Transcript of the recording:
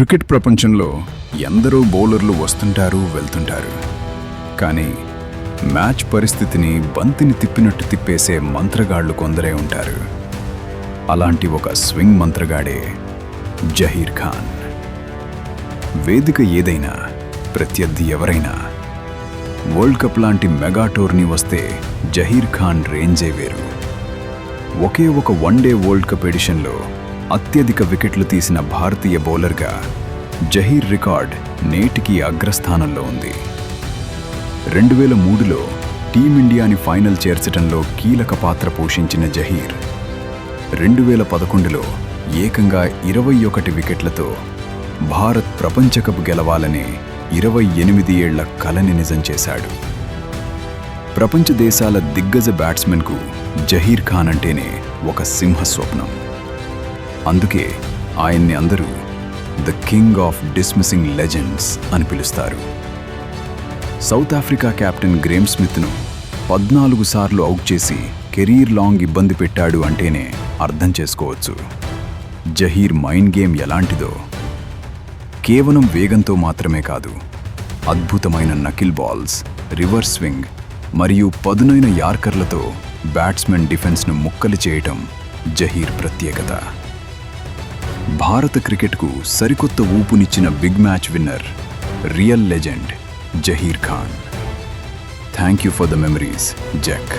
Cricket ప్రపంచంలో ఎందరో బౌలర్లు వస్తుంటారు వెళ్తుంటారు. కానీ మ్యాచ్ పరిస్థితిని బంతిని తిప్పినట్టు తిప్పేసే మంత్రగాళ్లు కొందరే ఉంటారు. అలాంటి ఒక స్వింగ్ మంత్రగాడే జహీర్ ఖాన్. వేదిక ఏదైనా, ప్రత్యర్థి ఎవరైనా, వరల్డ్ కప్ లాంటి మెగా టోర్నీ వస్తే జహీర్ ఖాన్ రేంజే వేరు. ఒకే ఒక వన్డే వరల్డ్ కప్ ఎడిషన్లో అత్యధిక వికెట్లు తీసిన భారతీయ బౌలర్గా జహీర్ రికార్డ్ నేటికి అగ్రస్థానంలో ఉంది. 2003లో టీమిండియాని ఫైనల్ చేర్చడంలో కీలక పాత్ర పోషించిన జహీర్ 2011లో ఏకంగా 21 వికెట్లతో భారత్ ప్రపంచ కప్ గెలవాలనే 28 ఏళ్ల కలని నిజం చేశాడు. ప్రపంచ దేశాల దిగ్గజ బ్యాట్స్మెన్కు జహీర్ ఖాన్ అంటేనే ఒక సింహస్వప్నం. అందుకే ఆయన్ని అందరూ the king of dismissing legends అని పిలుస్తారు. సౌత్ ఆఫ్రికా కెప్టెన్ గ్రేమ్ స్మిత్ను 14 సార్లు అవుట్ చేసి కెరీర్ లాంగ్ ఇబ్బంది పెట్టాడు అంటేనే అర్థం చేసుకోవచ్చు జహీర్ మైండ్ గేమ్ ఎలాంటిదో. కేవలం వేగంతో మాత్రమే కాదు, అద్భుతమైన నకిల్ బాల్స్, రివర్స్ స్వింగ్ మరియు పదునైన యార్కర్లతో బ్యాట్స్మెన్ డిఫెన్స్ను ముక్కలు చేయటం జహీర్ ప్రత్యేకత. భారత క్రికెట్కు సరికొత్త ఊపునిచ్చిన big match winner, real legend Zaheer Khan. Thank you for the memories, jack.